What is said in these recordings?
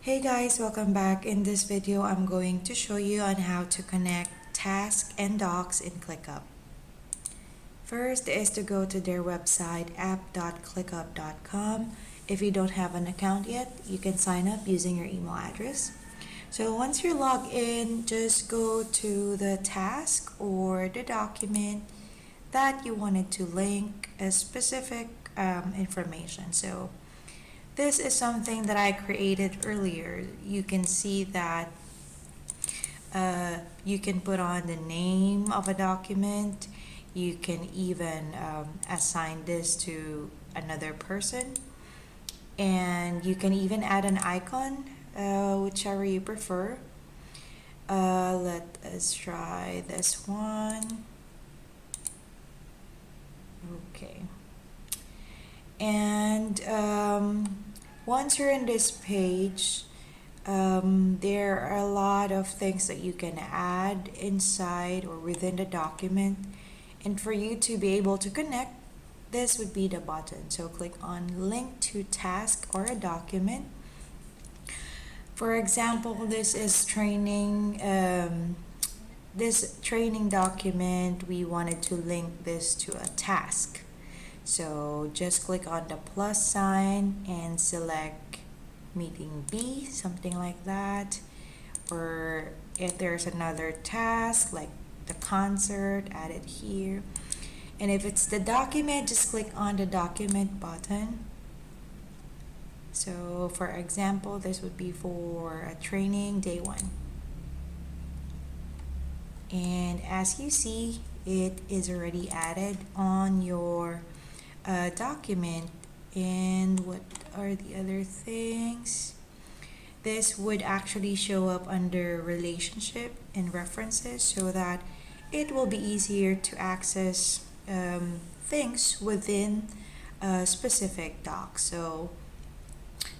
Hey guys, welcome back. In this video, I'm going to show you on how to connect tasks and docs in ClickUp. First is to go to their website app.clickup.com. If you don't have an account yet, you can sign up using your email address. So once you're logged in, just go to the task or the document that you wanted to link a specific information. So this is something that I created earlier. You can see that you can put on the name of a document. You can even assign this to another person. And you can even add an icon, whichever you prefer. Let us try this one. Okay. And once you're in this page, there are a lot of things that you can add inside or within the document. And for you to be able to connect, this would be the button. So click on link to task or a document. For example, this is training. This training document, we wanted to link this to a task. So just click on the plus sign and select meeting B, something like that. Or if there's another task like the concert, add it here. And if it's the document, just click on the document button. So for example, this would be for a training day 1. And as you see, it is already added on your document. And what are the other things? This would actually show up under relationship and references so that it will be easier to access things within a specific doc. So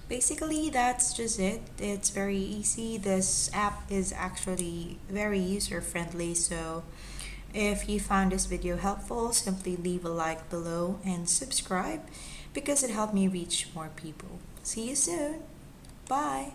basically that's just it. It's very easy. This app is actually very user friendly. So if you found this video helpful, simply leave a like below and subscribe because it helped me reach more people. See you soon. Bye.